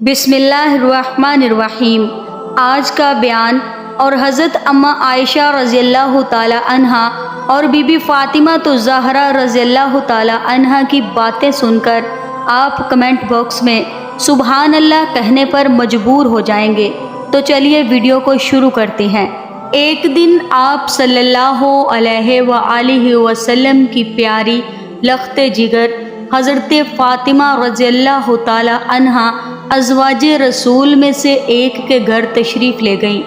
بسم اللہ الرحمن الرحیم۔ آج کا بیان اور حضرت اماں عائشہ رضی اللہ تعالی عنہا اور بی بی فاطمہ الزہرا رضی اللہ تعالی عنہا کی باتیں سن کر آپ کمنٹ باکس میں سبحان اللہ کہنے پر مجبور ہو جائیں گے، تو چلیے ویڈیو کو شروع کرتے ہیں۔ ایک دن آپ صلی اللہ علیہ وآلہ وسلم کی پیاری لخت جگر حضرت فاطمہ رضی اللہ تعالی عنہا ازواج رسول میں سے ایک کے گھر تشریف لے گئیں۔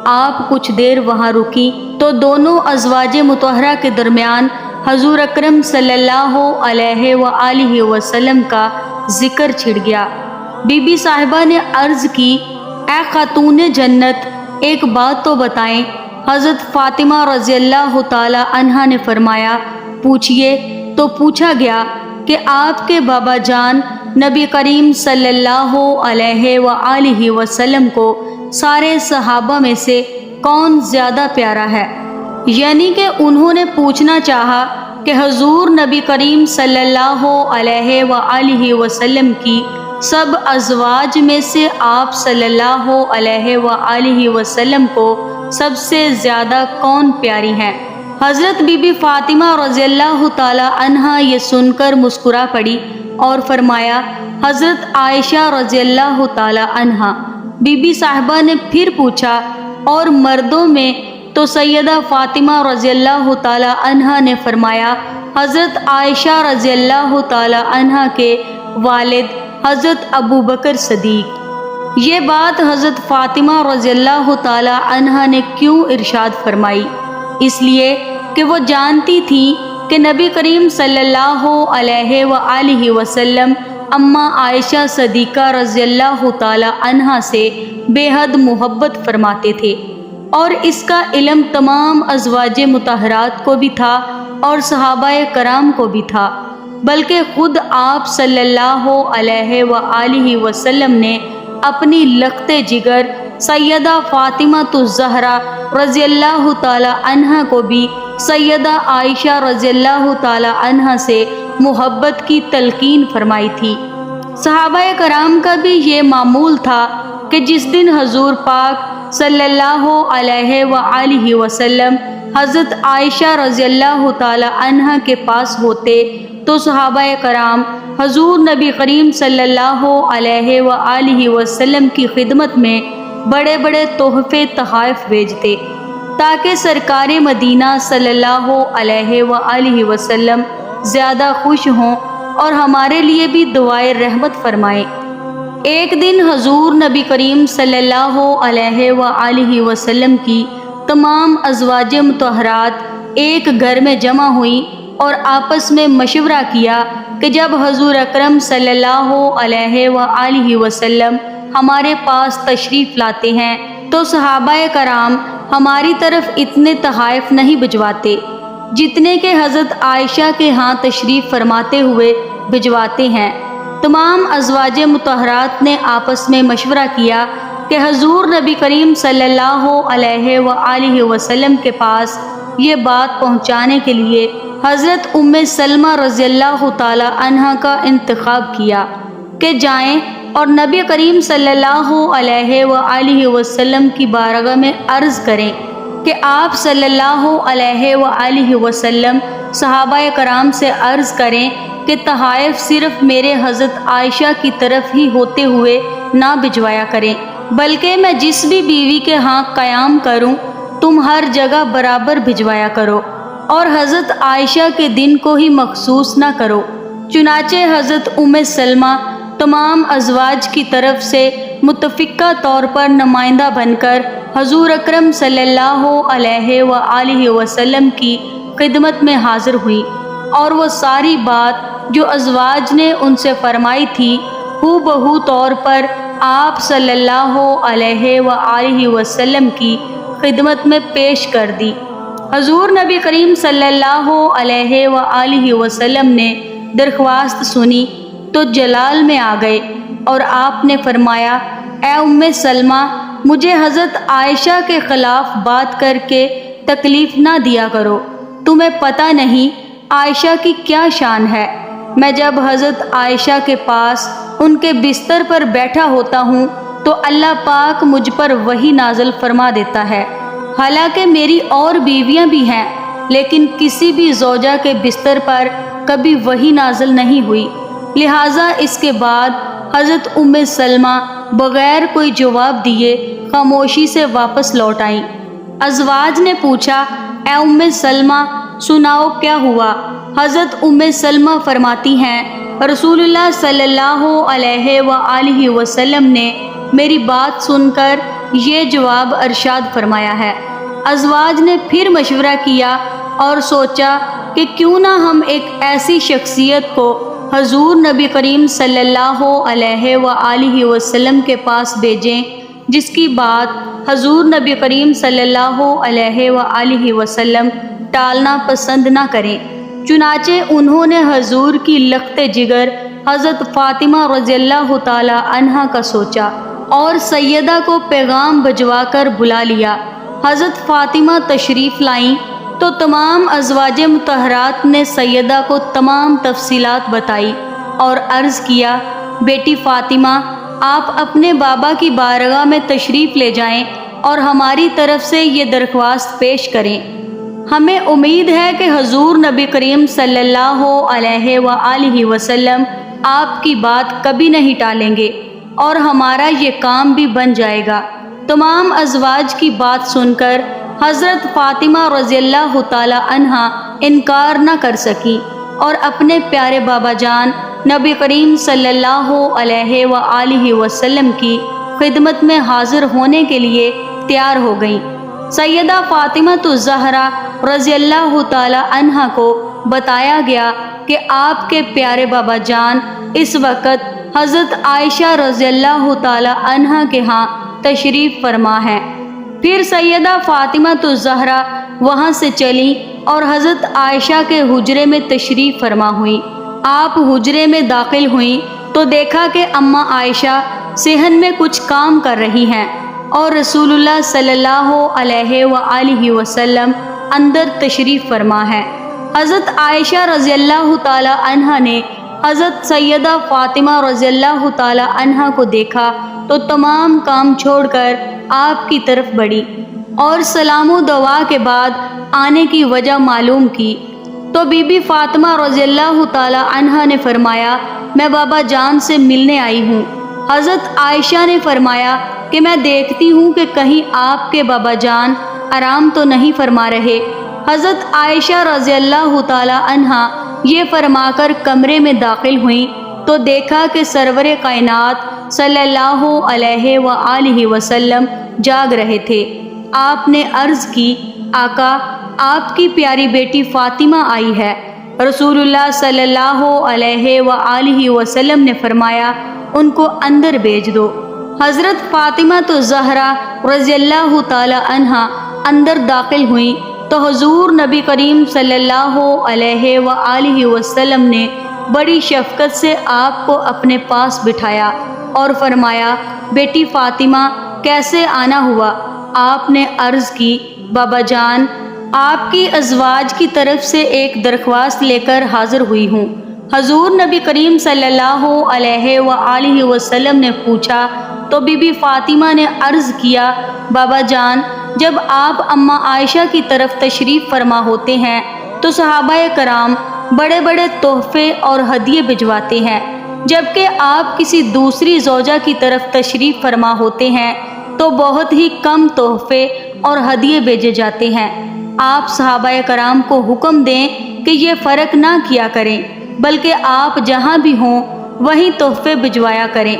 آپ کچھ دیر وہاں رکی تو دونوں ازواج مطہرہ کے درمیان حضور اکرم صلی اللہ علیہ وآلہ وسلم کا ذکر چھڑ گیا۔ بی بی صاحبہ نے عرض کی، اے خاتون جنت، ایک بات تو بتائیں۔ حضرت فاطمہ رضی اللہ تعالی عنہا نے فرمایا، پوچھئے۔ تو پوچھا گیا کہ آپ کے بابا جان نبی کریم صلی اللہ علیہ وآلہ وسلم کو سارے صحابہ میں سے کون زیادہ پیارا ہے؟ یعنی کہ انہوں نے پوچھنا چاہا کہ حضور نبی کریم صلی اللہ علیہ وآلہ وسلم کی سب ازواج میں سے آپ صلی اللہ علیہ وآلہ وسلم کو سب سے زیادہ کون پیاری ہیں؟ حضرت بی بی فاطمہ رضی اللہ تعالی عنہا یہ سن کر مسکرا پڑی اور فرمایا، حضرت عائشہ رضی اللہ تعالی عنہا۔ بی بی صاحبہ نے پھر پوچھا، اور مردوں میں؟ تو سیدہ فاطمہ رضی اللہ تعالی عنہا نے فرمایا، حضرت عائشہ رضی اللہ تعالی عنہا کے والد حضرت ابو بکر صدیق۔ یہ بات حضرت فاطمہ رضی اللہ تعالی عنہا نے کیوں ارشاد فرمائی؟ اس لیے کہ وہ جانتی تھی کہ نبی کریم صلی اللہ علیہ وآلہ وسلم اماں عائشہ صدیقہ رضی اللہ تعالی عنہا سے بے حد محبت فرماتے تھے، اور اس کا علم تمام ازواج مطہرات کو بھی تھا اور صحابہ کرام کو بھی تھا، بلکہ خود آپ صلی اللہ علیہ وآلہ وسلم نے اپنی لخت جگر سیدہ فاطمہ الزہرا رضی اللہ تعالی عنہا کو بھی سیدہ عائشہ رضی اللہ تعالی عنہا سے محبت کی تلقین فرمائی تھی۔ صحابہ کرام کا بھی یہ معمول تھا کہ جس دن حضور پاک صلی اللہ علیہ وآلہ وسلم حضرت عائشہ رضی اللہ تعالی عنہا کے پاس ہوتے تو صحابہ کرام حضور نبی کریم صلی اللہ علیہ وآلہ وسلم کی خدمت میں بڑے بڑے تحفے تحائف بھیجتے تاکہ سرکار مدینہ صلی اللہ علیہ وآلہ وسلم زیادہ خوش ہوں اور ہمارے لیے بھی دعائے رحمت فرمائیں۔ ایک دن حضور نبی کریم صلی اللہ علیہ وآلہ وسلم کی تمام ازواج مطہرات ایک گھر میں جمع ہوئیں اور آپس میں مشورہ کیا کہ جب حضور اکرم صلی اللہ علیہ وآلہ وسلم ہمارے پاس تشریف لاتے ہیں تو صحابہ کرام ہماری طرف اتنے تحائف نہیں بھجواتے جتنے کہ حضرت عائشہ کے ہاں تشریف فرماتے ہوئے بھجواتے ہیں۔ تمام ازواج مطہرات نے آپس میں مشورہ کیا کہ حضور نبی کریم صلی اللہ علیہ وآلہ وسلم کے پاس یہ بات پہنچانے کے لیے حضرت ام سلمہ رضی اللہ تعالی عنہا کا انتخاب کیا کہ جائیں اور نبی کریم صلی اللہ علیہ وآلہ وسلم کی بارگاہ میں عرض کریں کہ آپ صلی اللہ علیہ وآلہ وسلم صحابہ کرام سے عرض کریں کہ تحائف صرف میرے حضرت عائشہ کی طرف ہی ہوتے ہوئے نہ بھجوایا کریں، بلکہ میں جس بھی بیوی کے ہاں قیام کروں تم ہر جگہ برابر بھجوایا کرو، اور حضرت عائشہ کے دن کو ہی مخصوص نہ کرو۔ چنانچہ حضرت ام سلمہ تمام ازواج کی طرف سے متفقہ طور پر نمائندہ بن کر حضور اکرم صلی اللہ علیہ وآلہ وسلم کی خدمت میں حاضر ہوئی، اور وہ ساری بات جو ازواج نے ان سے فرمائی تھی ہو بہو طور پر آپ صلی اللہ علیہ وآلہ وسلم کی خدمت میں پیش کر دی۔ حضور نبی کریم صلی اللہ علیہ وآلہ وسلم نے درخواست سنی تو جلال میں آ گئے اور آپ نے فرمایا، اے ام سلمہ، مجھے حضرت عائشہ کے خلاف بات کر کے تکلیف نہ دیا کرو، تمہیں پتہ نہیں عائشہ کی کیا شان ہے۔ میں جب حضرت عائشہ کے پاس ان کے بستر پر بیٹھا ہوتا ہوں تو اللہ پاک مجھ پر وحی نازل فرما دیتا ہے۔ حالانکہ میری اور بیویاں بھی ہیں، لیکن کسی بھی زوجہ کے بستر پر کبھی وحی نازل نہیں ہوئی۔ لہٰذا اس کے بعد حضرت ام سلمہ بغیر کوئی جواب دیے خاموشی سے واپس لوٹ آئیں۔ ازواج نے پوچھا، اے ام سلمہ سناؤ کیا ہوا؟ حضرت ام سلمہ فرماتی ہیں، رسول اللہ صلی اللہ علیہ وآلہ وسلم نے میری بات سن کر یہ جواب ارشاد فرمایا ہے۔ ازواج نے پھر مشورہ کیا اور سوچا کہ کیوں نہ ہم ایک ایسی شخصیت کو حضور نبی کریم صلی اللہ علیہ وآلہ وسلم کے پاس بھیجیں جس کی بات حضور نبی کریم صلی اللہ علیہ وآلہ وسلم ٹالنا پسند نہ کریں۔ چنانچہ انہوں نے حضور کی لخت جگر حضرت فاطمہ رضی اللہ تعالی عنہا کا سوچا اور سیدہ کو پیغام بھجوا کر بلا لیا۔ حضرت فاطمہ تشریف لائیں تو تمام ازواج مطہرات نے سیدہ کو تمام تفصیلات بتائی اور عرض کیا، بیٹی فاطمہ آپ اپنے بابا کی بارگاہ میں تشریف لے جائیں اور ہماری طرف سے یہ درخواست پیش کریں۔ ہمیں امید ہے کہ حضور نبی کریم صلی اللہ علیہ وآلہ وسلم آپ کی بات کبھی نہیں ٹالیں گے اور ہمارا یہ کام بھی بن جائے گا۔ تمام ازواج کی بات سن کر حضرت فاطمہ رضی اللہ تعالی عنہا انکار نہ کر سکی اور اپنے پیارے بابا جان نبی کریم صلی اللہ علیہ وآلہ وسلم کی خدمت میں حاضر ہونے کے لیے تیار ہو گئیں۔ سیدہ فاطمہ الزہرا رضی اللہ تعالی عنہا کو بتایا گیا کہ آپ کے پیارے بابا جان اس وقت حضرت عائشہ رضی اللہ تعالی عنہا کے ہاں تشریف فرما ہے۔ پھر سیدہ فاطمہ الزہرا وہاں سے چلی اور حضرت عائشہ کے حجرے میں تشریف فرما ہوئی۔ آپ حجرے میں داخل ہوئیں تو دیکھا کہ اماں عائشہ صحن میں کچھ کام کر رہی ہیں اور رسول اللہ صلی اللہ علیہ وآلہ وسلم اندر تشریف فرما ہے۔ حضرت عائشہ رضی اللہ تعالی عنہا نے حضرت سیدہ فاطمہ رضی اللہ تعالی عنہا کو دیکھا تو تمام کام چھوڑ کر آپ کی طرف بڑھی اور سلام و دعا کے بعد آنے کی وجہ معلوم کی تو بی بی فاطمہ رضی اللہ تعالی عنہا نے فرمایا، میں بابا جان سے ملنے آئی ہوں۔ حضرت عائشہ نے فرمایا کہ میں دیکھتی ہوں کہ کہیں آپ کے بابا جان آرام تو نہیں فرما رہے۔ حضرت عائشہ رضی اللہ تعالی عنہا یہ فرما کر کمرے میں داخل ہوئیں تو دیکھا کہ سرور کائنات صلی اللہ علیہ وآلہ وسلم جاگ رہے تھے۔ آپ نے عرض کی، آقا آپ کی پیاری بیٹی فاطمہ آئی ہے۔ رسول اللہ صلی اللہ علیہ وآلہ وسلم نے فرمایا، ان کو اندر بھیج دو۔ حضرت فاطمہ الزہرا رضی اللہ تعالی عنہا اندر داخل ہوئیں تو حضور نبی کریم صلی اللہ علیہ وآلہ وسلم نے بڑی شفقت سے آپ کو اپنے پاس بٹھایا اور فرمایا، بیٹی فاطمہ کیسے آنا ہوا؟ آپ نے عرض کی، بابا جان آپ کی ازواج کی طرف سے ایک درخواست لے کر حاضر ہوئی ہوں۔ حضور نبی کریم صلی اللہ علیہ وآلہ وسلم نے پوچھا تو بی بی فاطمہ نے عرض کیا، بابا جان جب آپ اماں عائشہ کی طرف تشریف فرما ہوتے ہیں تو صحابہ کرام بڑے بڑے تحفے اور ہدیے بھجواتے ہیں، جبکہ آپ کسی دوسری زوجہ کی طرف تشریف فرما ہوتے ہیں تو بہت ہی کم تحفے اور ہدیے بھیجے جاتے ہیں۔ آپ صحابہ کرام کو حکم دیں کہ یہ فرق نہ کیا کریں، بلکہ آپ جہاں بھی ہوں وہیں تحفے بھجوایا کریں۔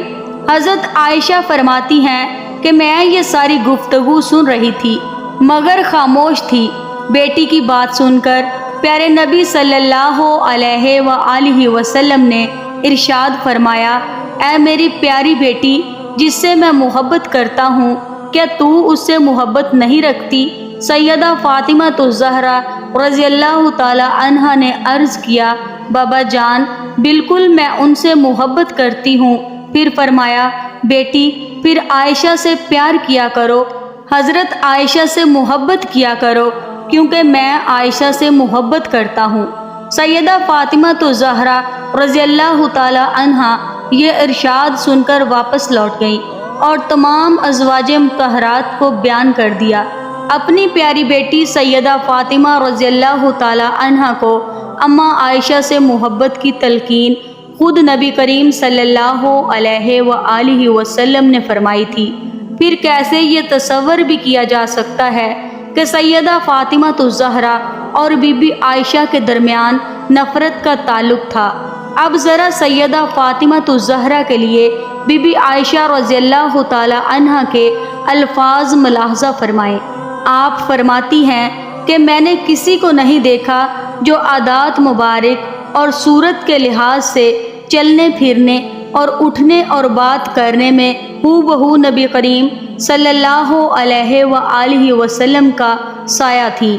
حضرت عائشہ فرماتی ہیں کہ میں یہ ساری گفتگو سن رہی تھی مگر خاموش تھی۔ بیٹی کی بات سن کر پیارے نبی صلی اللہ علیہ وآلہ وسلم نے ارشاد فرمایا، اے میری پیاری بیٹی جس سے میں محبت کرتا ہوں، کیا تو اس سے محبت نہیں رکھتی؟ سیدہ فاطمہ الزہرا رضی اللہ تعالی عنہا نے عرض کیا، بابا جان بالکل میں ان سے محبت کرتی ہوں۔ پھر فرمایا، بیٹی پھر عائشہ سے پیار کیا کرو، حضرت عائشہ سے محبت کیا کرو، کیونکہ میں عائشہ سے محبت کرتا ہوں۔ سیدہ فاطمہ الزہرا رضی اللہ تعالی عنہا یہ ارشاد سن کر واپس لوٹ گئیں اور تمام ازواج مطہرات کو بیان کر دیا۔ اپنی پیاری بیٹی سیدہ فاطمہ رضی اللہ تعالی عنہا کو اماں عائشہ سے محبت کی تلقین خود نبی کریم صلی اللہ علیہ وآلہ وسلم نے فرمائی تھی۔ پھر کیسے یہ تصور بھی کیا جا سکتا ہے کہ سیدہ فاطمہ الزہرا اور بی بی عائشہ کے درمیان نفرت کا تعلق تھا۔ اب ذرا سیدہ فاطمہ الزہرا کے لیے بی بی عائشہ رضی اللہ تعالی عنہا کے الفاظ ملاحظہ فرمائیں۔ آپ فرماتی ہیں کہ میں نے کسی کو نہیں دیکھا جو عادات مبارک اور صورت کے لحاظ سے چلنے پھرنے اور اٹھنے اور بات کرنے میں ہو بہو نبی کریم صلی اللہ علیہ وآلہ وسلم کا سایہ تھی۔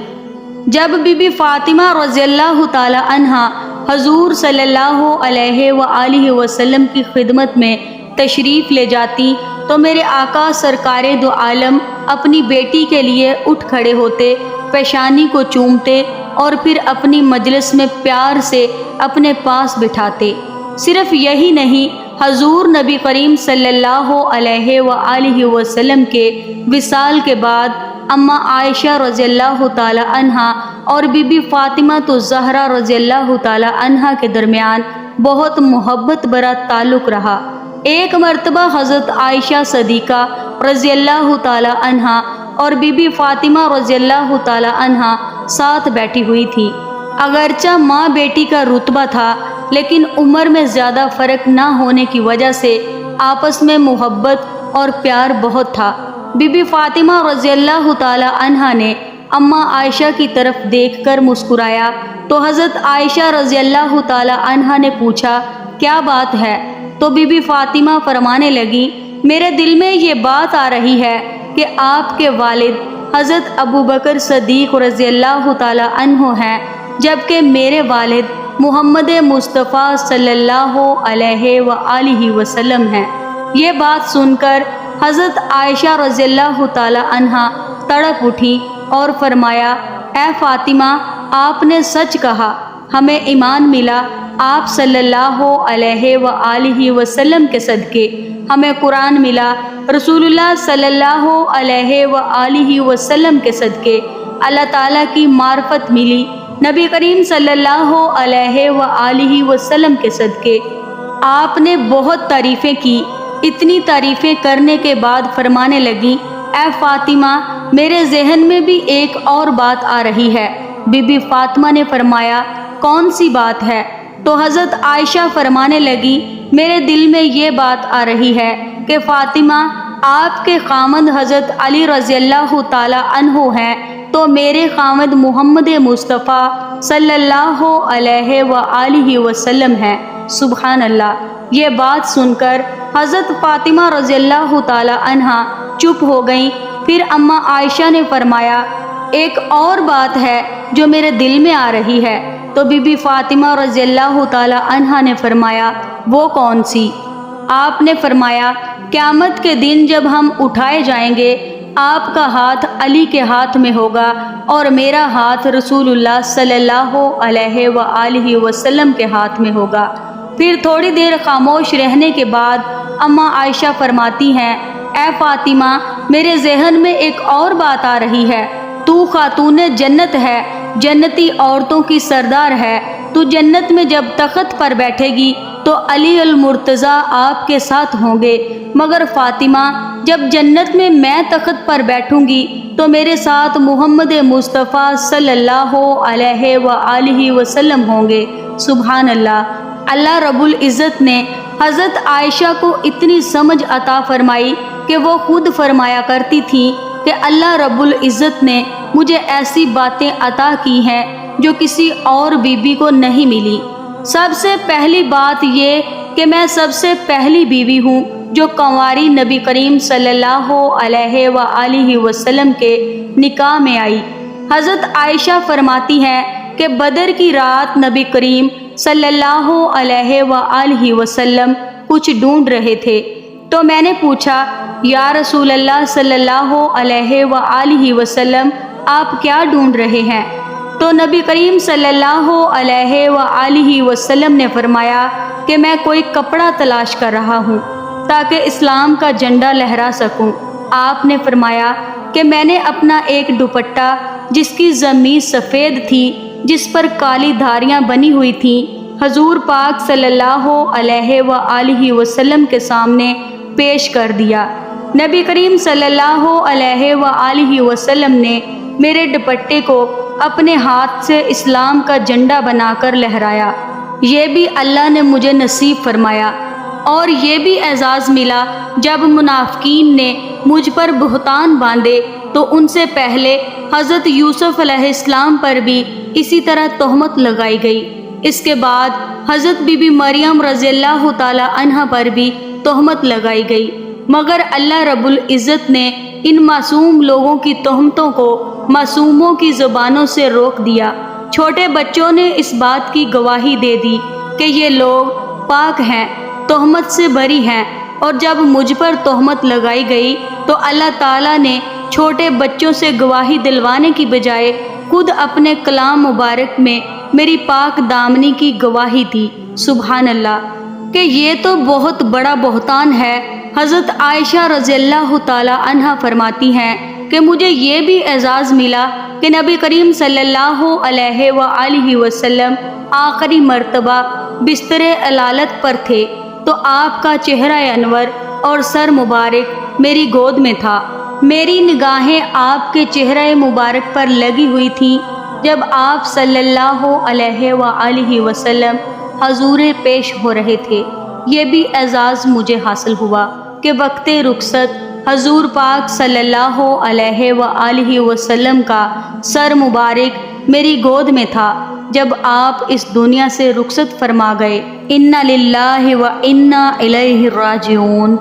جب بی بی فاطمہ رضی اللہ تعالی عنہا حضور صلی اللہ علیہ وآلہ وسلم کی خدمت میں تشریف لے جاتی تو میرے آقا سرکار دو عالم اپنی بیٹی کے لیے اٹھ کھڑے ہوتے، پیشانی کو چومتے اور پھر اپنی مجلس میں پیار سے اپنے پاس بٹھاتے۔ صرف یہی نہیں، حضور نبی کریم صلی اللہ علیہ وآلہ وسلم کے وصال کے بعد اماں عائشہ رضی اللہ تعالی عنہا اور بی بی فاطمہ الزہرا رضی اللہ تعالی عنہا کے درمیان بہت محبت برا تعلق رہا۔ ایک مرتبہ حضرت عائشہ صدیقہ رضی اللہ تعالی عنہا اور بی بی فاطمہ رضی اللہ تعالی عنہا ساتھ بیٹھی ہوئی تھی۔ اگرچہ ماں بیٹی کا رتبہ تھا، لیکن عمر میں زیادہ فرق نہ ہونے کی وجہ سے آپس میں محبت اور پیار بہت تھا۔ بی بی فاطمہ رضی اللہ تعالی عنہا نے اماں عائشہ کی طرف دیکھ کر مسکرایا تو حضرت عائشہ رضی اللہ تعالی عنہا نے پوچھا، کیا بات ہے؟ تو بی بی فاطمہ فرمانے لگی، میرے دل میں یہ بات آ رہی ہے کہ آپ کے والد حضرت ابوبکر صدیق رضی اللہ تعالی عنہ ہیں، جبکہ میرے والد محمد مصطفیٰ صلی اللہ علیہ وآلہ وسلم ہیں۔ یہ بات سن کر حضرت عائشہ رضی اللہ تعالی عنہا تڑپ اٹھی اور فرمایا، اے فاطمہ، آپ نے سچ کہا، ہمیں ایمان ملا آپ صلی اللہ علیہ وآلہ وسلم کے صدقے، ہمیں قرآن ملا رسول اللہ صلی اللہ علیہ وآلہ وسلم کے صدقے، اللہ تعالیٰ کی معرفت ملی نبی کریم صلی اللہ علیہ وآلہ وسلم کے صدقے۔ آپ نے بہت تعریفیں کی۔ اتنی تعریفیں کرنے کے بعد فرمانے لگی، اے فاطمہ، میرے ذہن میں بھی ایک اور بات آ رہی ہے۔ بی بی فاطمہ نے فرمایا، کون سی بات ہے؟ تو حضرت عائشہ فرمانے لگی، میرے دل میں یہ بات آ رہی ہے کہ فاطمہ، آپ کے خامند حضرت علی رضی اللہ تعالی عنہ ہیں تو میرے خامند محمد مصطفیٰ صلی اللہ علیہ وآلہ وسلم ہیں۔ سبحان اللہ۔ یہ بات سن کر حضرت فاطمہ رضی اللہ تعالی عنہا چپ ہو گئیں۔ پھر اماں عائشہ نے فرمایا، ایک اور بات ہے جو میرے دل میں آ رہی ہے۔ تو بی بی فاطمہ رضی اللہ تعالی عنہا نے فرمایا، وہ کون سی؟ آپ نے فرمایا، قیامت کے دن جب ہم اٹھائے جائیں گے، آپ کا ہاتھ علی کے ہاتھ میں ہوگا اور میرا ہاتھ رسول اللہ صلی اللہ علیہ وآلہ وسلم کے ہاتھ میں ہوگا۔ پھر تھوڑی دیر خاموش رہنے کے بعد اماں عائشہ فرماتی ہیں، اے فاطمہ، میرے ذہن میں ایک اور بات آ رہی ہے۔ تو خاتون جنت ہے، جنتی عورتوں کی سردار ہے۔ تو جنت میں جب تخت پر بیٹھے گی تو علی المرتضیٰ آپ کے ساتھ ہوں گے، مگر فاطمہ، جب جنت میں میں تخت پر بیٹھوں گی تو میرے ساتھ محمد مصطفیٰ صلی اللہ علیہ وآلہ وسلم ہوں گے۔ سبحان اللہ۔ اللہ رب العزت نے حضرت عائشہ کو اتنی سمجھ عطا فرمائی کہ وہ خود فرمایا کرتی تھی کہ اللہ رب العزت نے مجھے ایسی باتیں عطا کی ہیں جو کسی اور بیوی کو نہیں ملی۔ سب سے پہلی بات یہ کہ میں سب سے پہلی بیوی ہوں جو کنواری نبی کریم صلی اللہ علیہ وآلہ وسلم کے نکاح میں آئی۔ حضرت عائشہ فرماتی ہیں کہ بدر کی رات نبی کریم صلی اللہ علیہ وآلہ وسلم کچھ ڈھونڈ رہے تھے، تو میں نے پوچھا، یا رسول اللہ صلی اللہ علیہ وآلہ وسلم، آپ کیا ڈھونڈ رہے ہیں؟ تو نبی کریم صلی اللہ علیہ وآلہ وسلم نے فرمایا، کہ میں کوئی کپڑا تلاش کر رہا ہوں تاکہ اسلام کا جھنڈا لہرا سکوں۔ آپ نے فرمایا کہ میں نے اپنا ایک دوپٹہ جس کی ضمیض سفید تھی، جس پر کالی دھاریاں بنی ہوئی تھیں، حضور پاک صلی اللہ علیہ وآلہ وسلم کے سامنے پیش کر دیا۔ نبی کریم صلی اللہ علیہ وآلہ وسلم نے میرے دوپٹے کو اپنے ہاتھ سے اسلام کا جھنڈا بنا کر لہرایا۔ یہ بھی اللہ نے مجھے نصیب فرمایا، اور یہ بھی اعزاز ملا جب منافقین نے مجھ پر بہتان باندھے تو ان سے پہلے حضرت یوسف علیہ السلام پر بھی اسی طرح تہمت لگائی گئی۔ اس کے بعد حضرت بی بی مریم رضی اللہ تعالی عنہا پر بھی تہمت لگائی گئی، مگر اللہ رب العزت نے ان معصوم لوگوں کی تہمتوں کو معصوموں کی زبانوں سے روک دیا۔ چھوٹے بچوں نے اس بات کی گواہی دے دی کہ یہ لوگ پاک ہیں، تہمت سے بری ہیں، اور جب مجھ پر تہمت لگائی گئی تو اللہ تعالیٰ نے چھوٹے بچوں سے گواہی دلوانے کی بجائے خود اپنے کلام مبارک میں میری پاک دامنی کی گواہی دی۔ سبحان اللہ، کہ یہ تو بہت بڑا بہتان ہے۔ حضرت عائشہ رضی اللہ تعالی عنہا فرماتی ہیں کہ مجھے یہ بھی اعزاز ملا کہ نبی کریم صلی اللہ علیہ وآلہ وسلم آخری مرتبہ بستر علالت پر تھے تو آپ کا چہرہ انور اور سر مبارک میری گود میں تھا۔ میری نگاہیں آپ کے چہرہ مبارک پر لگی ہوئی تھیں جب آپ صلی اللہ علیہ وآلہ وسلم حضور پیش ہو رہے تھے۔ یہ بھی اعزاز مجھے حاصل ہوا کہ وقت رخصت حضور پاک صلی اللہ علیہ وآلہ وسلم کا سر مبارک میری گود میں تھا جب آپ اس دنیا سے رخصت فرما گئے۔ انا للہ و انا الیہ راجعون۔